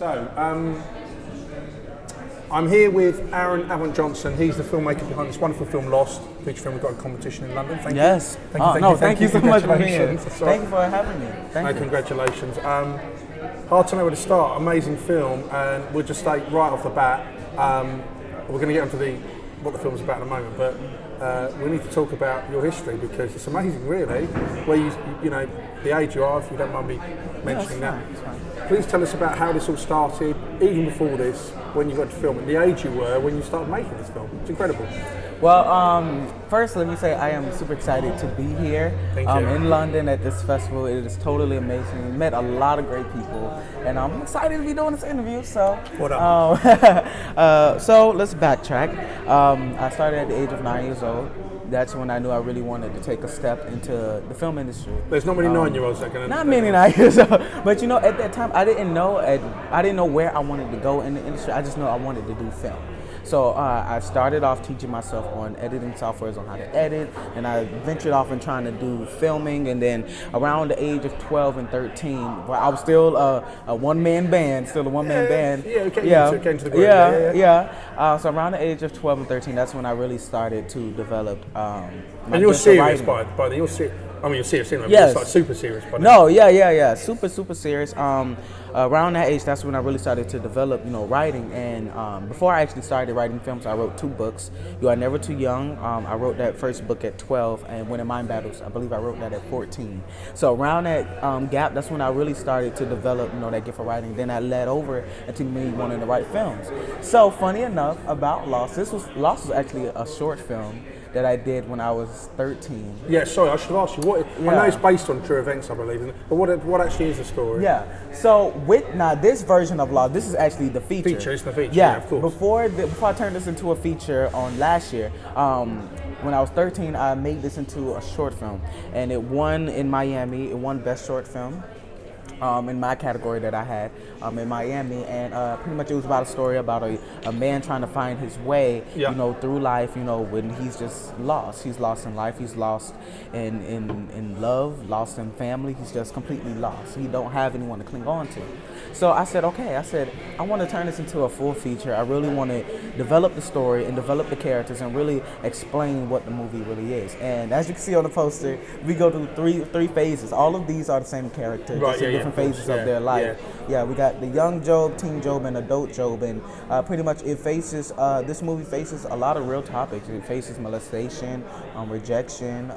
So, I'm here with Aaron Avont Johnson. He's the filmmaker behind this wonderful film, Lost, feature film we got a competition in London. Thank you. Thank you so much for being here. Thank you for having me. Thank you. Congratulations. Hard to know where to start. Amazing film, and we'll just state right off the bat. We're going to get onto what the film's about in a moment, but we need to talk about your history because it's amazing, really. Where you know, the age you are, if you don't mind me mentioning that. Please tell us about how this all started, even before this, when you got to film it, the age you were when you started making this film. It's incredible. Well, first let me say I am super excited to be here in London at this festival. It is totally amazing. We met a lot of great people, and I'm excited to be doing this interview. So, what up? So let's backtrack. I started at the age of 9 years old. That's when I knew I really wanted to take a step into the film industry. There's not many 9-year-olds that can. Not many 9 years old, but you know, at that time I didn't know where I wanted to go in the industry. I just know I wanted to do film. So I started off teaching myself on editing softwares, on how to edit, and I ventured off in trying to do filming. And then around the age of 12 and 13, well, I was still a one-man band, So around the age of 12 and 13, that's when I really started to develop my and you're serious by the you're serious. I mean, you're serious, yes. It's like super serious. Super serious. Around that age, that's when I really started to develop, writing. And before I actually started writing films, I wrote 2 books. You Are Never Too Young. I wrote that first book at 12, and Winning Mind Battles, I believe I wrote that at 14. So around that gap, that's when I really started to develop, that gift for writing. Then I led over into me wanting to write films. So funny enough about Lost, Lost was actually a short film that I did when I was 13. Yeah, sorry, I should have asked you. I know it's based on true events, I believe, but what actually is the story? Yeah, so this version of Lost, this is actually the feature. It's the feature, yeah of course. Before I turned this into a feature on last year, when I was 13, I made this into a short film, and it won in Miami. It won Best Short Film. In my category that I had in Miami, and pretty much it was about a story about a man trying to find his way, through life, when he's just lost. He's lost in life, he's lost in love, lost in family, he's just completely lost. He don't have anyone to cling on to. So I said, I want to turn this into a full feature. I really want to develop the story and develop the characters and really explain what the movie really is. And as you can see on the poster, we go through three phases. All of these are the same characters, just in different phases of their life. Yeah, we got the young Job, teen Job, and adult Job, and pretty much this movie faces a lot of real topics. It faces molestation, rejection.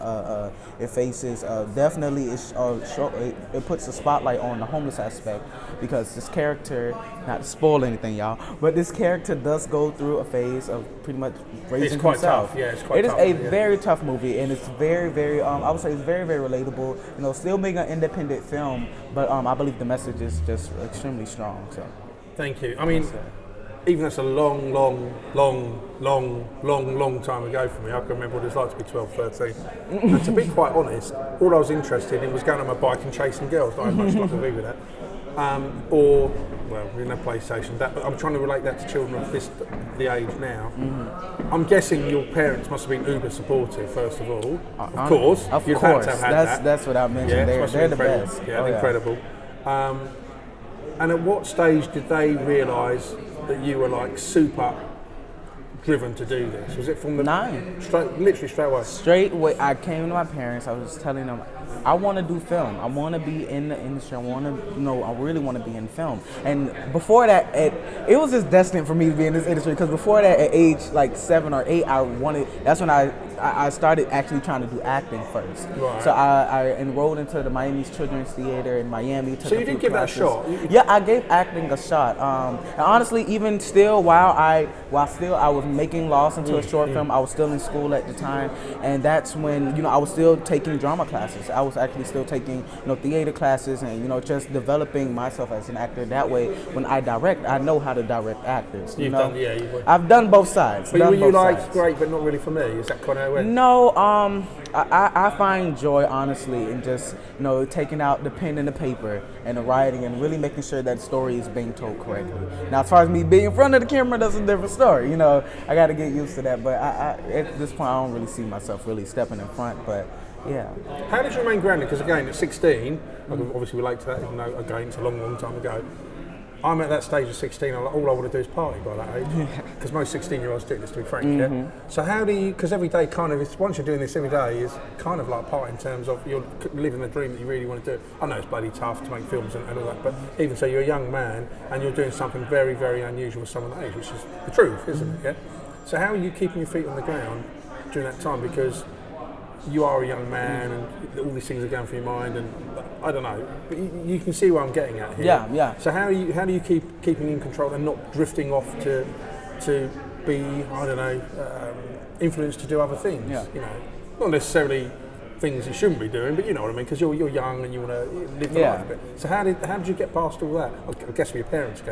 It faces definitely it puts a spotlight on the homeless aspect, because this character, not to spoil anything, y'all, but this character does go through a phase of pretty much raising himself. Tough. Yeah, it's quite tough. It is a very tough movie, and it's very, very, I would say it's very, very relatable. Still being an independent film, but I believe the message is just extremely strong. So, thank you. I mean, even that's a long time ago for me. I can remember what it's like to be 12, 13. And to be quite honest, all I was interested in was going on my bike and chasing girls. I had much to do with that. We're in a PlayStation. I'm trying to relate that to children of the age now. Mm-hmm. I'm guessing your parents must have been uber supportive, first of all. Of course. Of course. That's what I mentioned. Yeah, they're the best. Yeah, incredible. And at what stage did they realise that you were like super driven to do this? Was it from the 9? Literally straight away? Straight away. I came to my parents. I was telling them, I want to do film. I want to be in the industry. I really want to be in film. And before that, it was just destined for me to be in this industry, because before that, at age like 7 or 8, that's when I started actually trying to do acting first. Right. So I enrolled into the Miami's Children's Theater in Miami. So you did give that a shot? Yeah, I gave acting a shot. And honestly, even still, while I was making Lost into a short film, I was still in school at the time, and that's when I was still taking drama classes. I was actually still taking theater classes, and just developing myself as an actor. That way, when I direct, I know how to direct actors. I've done both sides. But were you like, great, but not really for me? Is that kind of how it went? No, I find joy, honestly, in just taking out the pen and the paper and the writing and really making sure that story is being told correctly. Now, as far as me being in front of the camera, that's a different story. I got to get used to that. But at this point, I don't really see myself really stepping in front. But yeah. How did you remain grounded? Because again, at 16, I can obviously relate to that, even though again it's a long time ago. I'm at that stage of 16, all I want to do is party by that age. Because most 16-year-olds do this, to be frank. Yeah? So how do you, because every day kind of, once you're doing this every day, is kind of like party in terms of you're living the dream that you really want to do. I know it's bloody tough to make films and all that, but even so, you're a young man and you're doing something very, very unusual for someone that age, which is the truth, isn't it? Yeah. So how are you keeping your feet on the ground during that time? Because you are a young man and all these things are going through your mind, and I don't know, but you can see where I'm getting at here. Yeah. So how do you keeping in control and not drifting off to be, I don't know, influenced to do other things? Yeah. You know, not necessarily things you shouldn't be doing, but you know what I mean, because you're young and you want to live the life a bit. So how did you get past all that? I guess with your parents,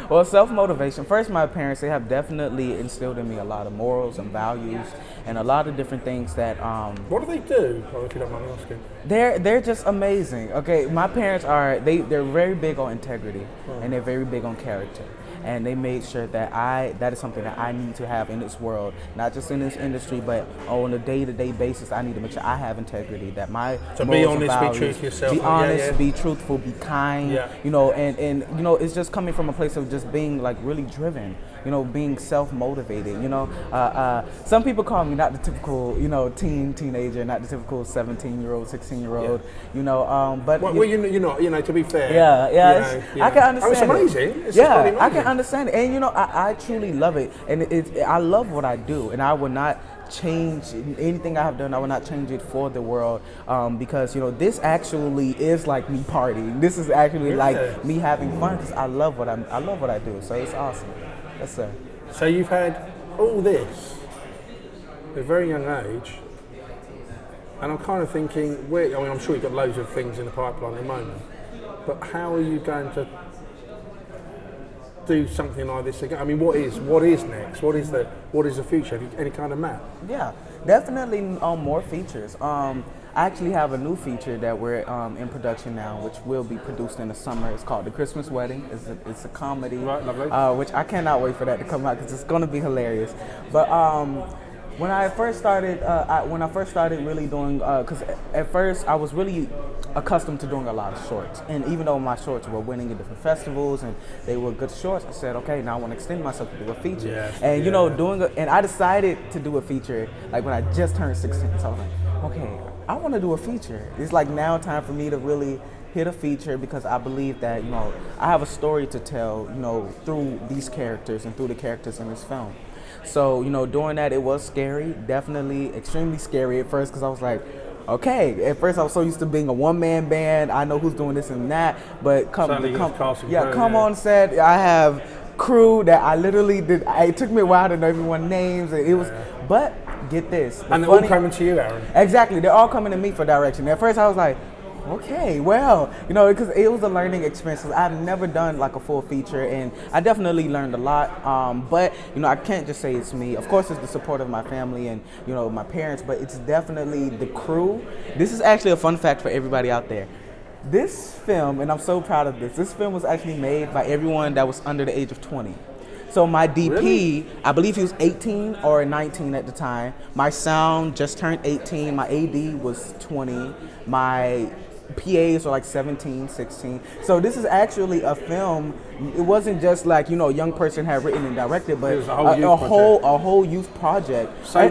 Well, self-motivation. First, my parents, they have definitely instilled in me a lot of morals and values and a lot of different things that... What do they do, if you don't mind me asking? They're just amazing. Okay, my parents they're very big on integrity and they're very big on character. And they made sure that that is something that I need to have in this world, not just in this industry, but on a day-to-day basis. I need to make sure I have integrity, that my so be honest, values, be true to yourself. be honest, be truthful, be kind. Yeah. You know, and you know, it's just coming from a place of just being like really driven. You know, being self-motivated. You know, some people call me not the typical, you know, teenager, not the typical 17-year-old, 16-year-old. Yeah. You know, but well, you're not. You know, to be fair. Yeah. I can understand. It's amazing. It's amazing. I can understand it, and you know, I truly love it, and I love what I do, and I would not change anything I have done. I will not change it for the world, because you know, this actually is like me partying. This is actually like me having fun because I love what I do. So it's awesome. Yes, sir. So you've had all this at a very young age, and I'm kind of thinking, I'm sure you've got loads of things in the pipeline at the moment, but how are you going to do something like this again? I mean, what is next? What is the future? Have you any kind of map? Yeah, definitely more features. I actually have a new feature that we're in production now, which will be produced in the summer. It's called The Christmas Wedding. It's a comedy, right, lovely. Which I cannot wait for that to come out because it's going to be hilarious. But when I first started really doing, because at first I was really accustomed to doing a lot of shorts, and even though my shorts were winning at different festivals and they were good shorts, I said, okay, now I want to extend myself to do a feature. Yes, and you know, and I decided to do a feature like when I just turned 16. So I was like, okay, I want to do a feature. It's like now time for me to really hit a feature because I believe that, you know, I have a story to tell, you know, through these characters and through the characters in this film. So, you know, doing that, it was scary, definitely extremely scary at first because I was like, okay, at first I was so used to being a one-man band, I know who's doing this and that, but come on set, I have crew that I literally did, it took me a while to know everyone's names, and it was, but get this. And they're all coming to you, Aaron. Exactly, they're all coming to me for direction. At first I was like, okay, well, you know, because it was a learning experience. I've never done like a full feature, and I definitely learned a lot. But you know, I can't just say it's me. Of course, it's the support of my family and, you know, my parents, but it's definitely the crew. This is actually a fun fact for everybody out there. This film, and I'm so proud of this film was actually made by everyone that was under the age of 20. So my DP, really? I believe he was 18 or 19 at the time. My sound just turned 18. My AD was 20. My PAs are like 17, 16. So this is actually a film. It wasn't just like, you know, a young person had written and directed, but a whole youth project. So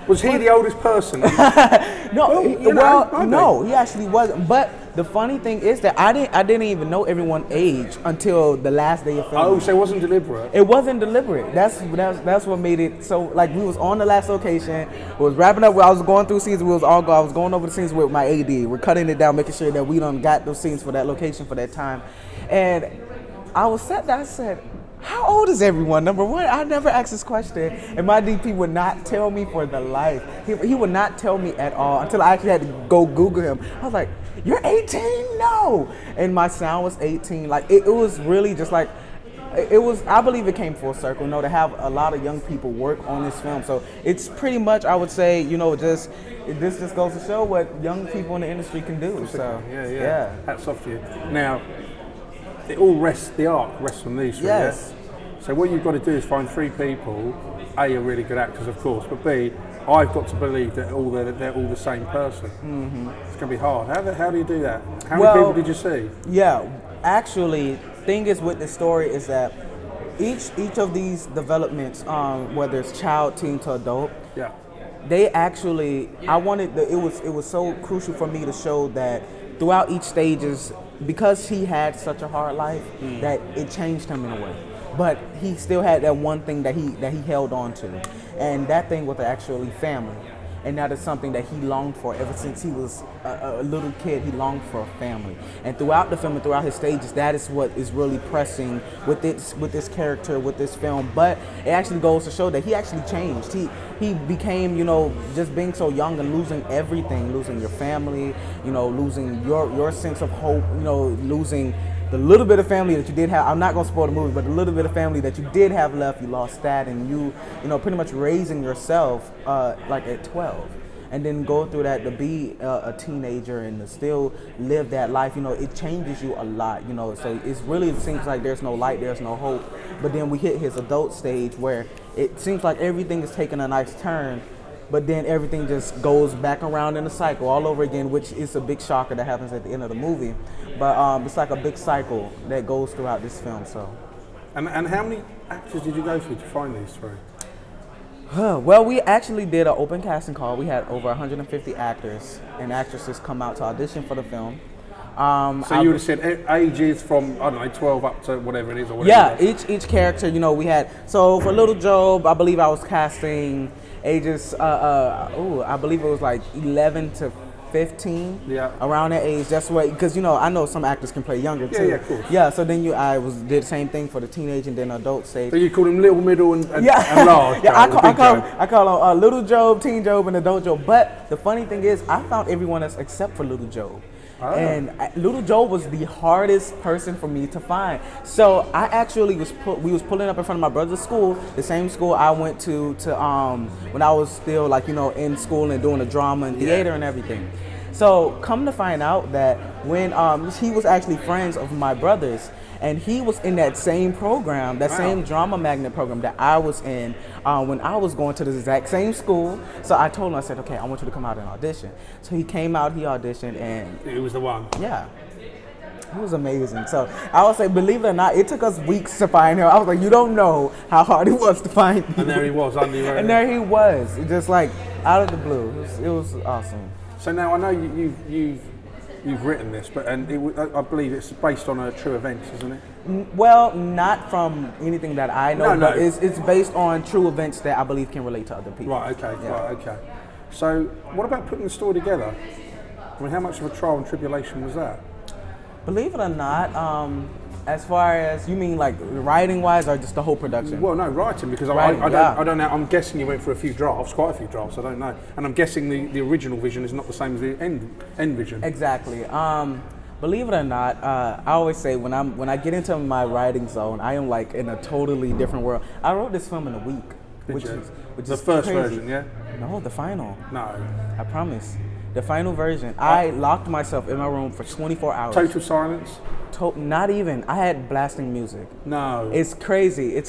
was he the oldest person? No, he actually wasn't. But the funny thing is that I didn't even know everyone's age until the last day of filming. Oh, so it wasn't deliberate? It wasn't deliberate. That's what made it so, like, we was on the last location, we was wrapping up, I was going through scenes, I was going over the scenes with my AD. We're cutting it down, making sure that we done got those scenes for that location for that time. And I was sat there, I said, how old is everyone? Number one, I never asked this question, and my DP would not tell me for the life. He would not tell me at all until I actually had to go Google him. I was like, you're 18? No. And my sound was 18. Like, it was really just like, it was, I believe it came full circle, you know, to have a lot of young people work on this film. So it's pretty much, I would say, you know, this just goes to show what young people in the industry can do. So yeah. Hats off to you. Now, the arc rests on these three. Yes. Yeah? So what you've got to do is find three people. A, are really good actors, of course, but B, I've got to believe that they're all the same person. Mm-hmm. It's going to be hard. How do you do that? How many people did you see? Yeah, actually, thing is with this story is that each of these developments, whether it's child, teen to adult, Yeah. they actually, it was so crucial for me to show that throughout each stages, because he had such a hard life, that it changed him in a way. But he still had that one thing that he held on to, and that thing was actually family. And that is something that he longed for ever since he was a little kid. He longed for a family. And throughout the film and throughout his stages, that is what is really pressing with this character, with this film. But it actually goes to show that he actually changed. He became, just being so young and losing everything, losing your family, losing your sense of hope, losing the little bit of family that you did have. I'm not going to spoil the movie, but the little bit of family that you did have left, you lost that, and you pretty much raising yourself like at 12, and then go through that to be a teenager and to still live that life. It changes you a lot. So it seems like there's no light, there's no hope. But then we hit his adult stage where it seems like everything is taking a nice turn. But then everything just goes back around in a cycle all over again, which is a big shocker that happens at the end of the movie. But it's like a big cycle that goes throughout this film. So, And how many actors did you go through to find these three? Well, we actually did an open casting call. We had over 150 actors and actresses come out to audition for the film. So you would have said ages from, I don't know, 12 up to whatever it is, or whatever. Yeah, each character, we had. So for Little Job, I believe I was casting ages. I believe it was like 11 to 15. Yeah. Around that age. That's what, because I know some actors can play younger too. Yeah, of course. Yeah. So then I did the same thing for the teenage and then adult stage. So you call them little, middle, and large. Yeah, I call them Little Job, Teen Job, and Adult Job. But the funny thing is, I found everyone else except for Little Job. Oh. And Little Joe was the hardest person for me to find. So I actually we was pulling up in front of my brother's school, the same school I went to when I was still in school and doing the drama and theater and everything. So come to find out that when he was actually friends of my brother's, and he was in that same program, that same drama magnet program that I was in when I was going to the exact same school. So I told him, I said, okay, I want you to come out and audition. So he came out, he auditioned, and it was the one. Yeah. It was amazing. So I would say, believe it or not, it took us weeks to find him. I was like, you don't know how hard it was to find him. And there he was, and there he was, just like out of the blue. It was awesome. So now I know you've written this, but I believe it's based on a true event, isn't it? Well, not from anything that I know, No. but it's based on true events that I believe can relate to other people. Right, okay, right, okay. So what about putting the story together? I mean, how much of a trial and tribulation was that? Believe it or not, as far as, you mean like writing-wise or just the whole production? Well, no, writing, because I don't know. I'm guessing you went for quite a few drafts, I don't know. And I'm guessing the original vision is not the same as the end vision. Exactly. Believe it or not, I always say when I get into my writing zone, I am like in a totally different world. I wrote this film in a week, which is the first crazy. version, yeah? No, the final. No. I promise. The final version. I locked myself in my room for 24 hours. Total silence? Not even. I had blasting music. No. It's crazy.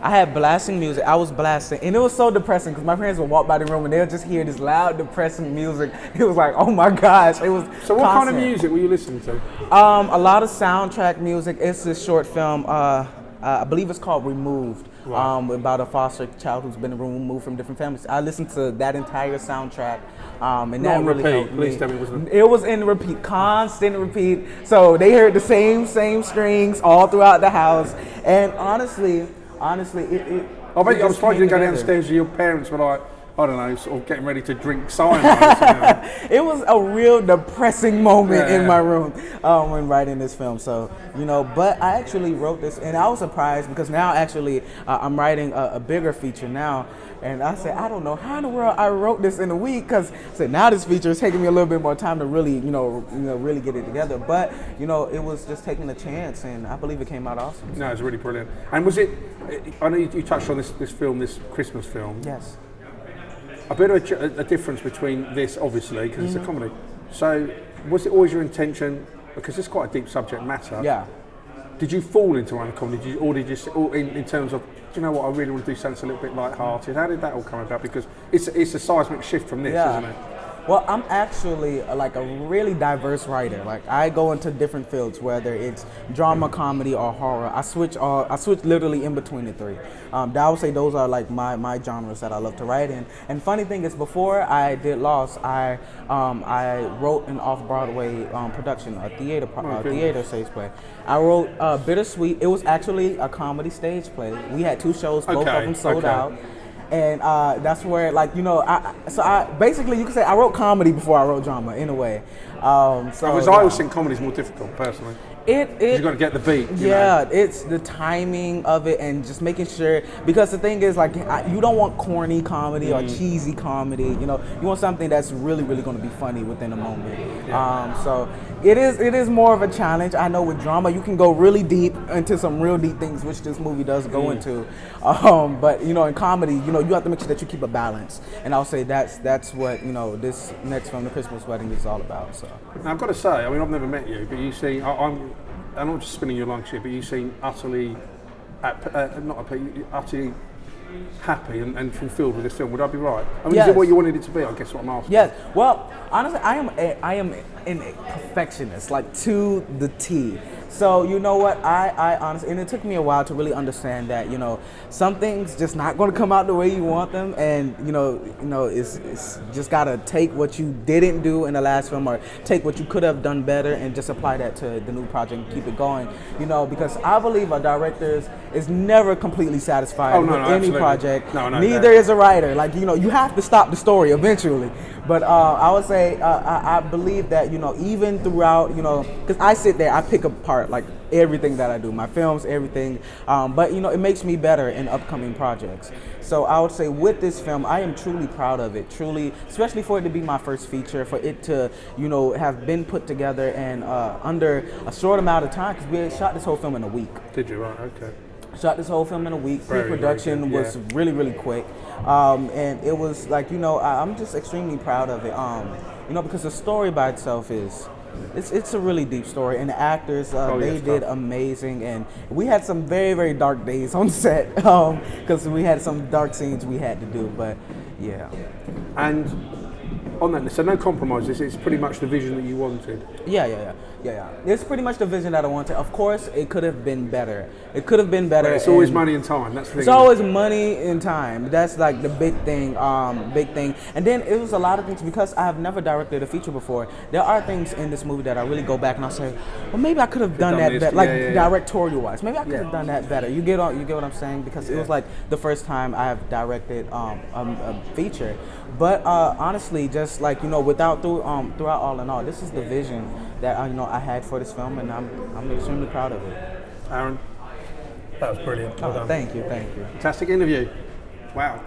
I had blasting music. I was blasting. And it was so depressing because my parents would walk by the room and they'll just hear this loud, depressing music. It was like, oh my gosh. It was So what kind of music were you listening to? A lot of soundtrack music. It's this short film. I believe it's called Removed. Right. About a foster child who's been removed from different families. I listened to that entire soundtrack, and that really helped me. Please tell me it wasn't. It was in repeat, constant repeat. So they heard the same strings all throughout the house. And honestly, it. I was surprised you didn't go downstairs. Your parents were like, I don't know, sort of getting ready to drink cyanide. It was a real depressing moment in my room when writing this film. So, but I actually wrote this, and I was surprised because now actually I'm writing a bigger feature now. And I said, I don't know how in the world I wrote this in a week, because I said now this feature is taking me a little bit more time to really, really get it together. But it was just taking a chance, and I believe it came out awesome. No, it's really brilliant. And was it? I know you touched on this film, this Christmas film. Yes. A bit of a difference between this, obviously, because it's a comedy. So, was it always your intention? Because it's quite a deep subject matter. Yeah. Did you fall into one comedy, or did you, in terms of, do you know what, I really want to do something a little bit light-hearted? How did that all come about? Because it's a seismic shift from this, isn't it? Well, I'm actually like a really diverse writer. Like I go into different fields, whether it's drama, comedy, or horror. I switch literally in between the three. I would say those are like my genres that I love to write in. And funny thing is, before I did Lost, I wrote an off-Broadway production, a theater stage play. I wrote Bittersweet. It was actually a comedy stage play. We had 2 shows, both of them sold out. And that's where, like, you know, I basically, you can say I wrote comedy before I wrote drama, in a way. I always think comedy is more difficult, personally. You've got to get the beat. You know? It's the timing of it and just making sure, because the thing is, like, you don't want corny comedy or cheesy comedy. You know, you want something that's really, really going to be funny within a moment. Yeah. So it is more of a challenge. I know with drama you can go really deep into some real deep things, which this movie does go into. But you know, in comedy, you know, you have to make sure that you keep a balance. And I'll say that's what, you know, this next film, The Christmas Wedding, is all about. So now, I've got to say, I mean, I've never met you, but you seem, I'm not just spinning your lunch here, but you seem utterly utterly happy and fulfilled with this film. Would I be right? I mean, Is it what you wanted it to be? I guess what I'm asking. Yes. Well, honestly, I am a perfectionist, like to the T. So you know what, I honestly, and it took me a while to really understand that, you know, some things just not going to come out the way you want them, and you know, it's just gotta take what you didn't do in the last film, or take what you could have done better, and just apply that to the new project and keep it going. You know, because I believe a director is never completely satisfied with any project. Neither is a writer. Like, you know, you have to stop the story eventually. But I would say I believe that, you know, even throughout, you know, because I sit there, I pick apart like everything that I do, my films, everything. But you know, it makes me better in upcoming projects. So I would say with this film, I am truly proud of it. Truly, especially for it to be my first feature, for it to, you know, have been put together and under a short amount of time, because we shot this whole film in a week. Did you? Right. Okay. Shot this whole film in a week. Pre-production was really, really quick. And it was like, you know, I'm just extremely proud of it. You know, because the story by itself it's a really deep story, and the actors, they did amazing, and we had some very, very dark days on set, because we had some dark scenes we had to do, but yeah. And on that, so no compromises, it's pretty much the vision that you wanted. Yeah. It's pretty much the vision that I wanted. Of course, it could have been better. It could have been better. Right, it's always money and time. That's the thing. It's always money and time. That's like the big thing. And then it was a lot of things, because I have never directed a feature before. There are things in this movie that I really go back and I'll say, well, maybe I could have done that better, like directorial wise. Maybe I could have done that better. You get what I'm saying? Because it was like the first time I have directed a feature. But honestly, just like, you know, throughout all in all, this is the vision that you know, I had for this film, and I'm extremely proud of it. Aaron, that was brilliant. Well done. Thank you. Fantastic interview. Wow.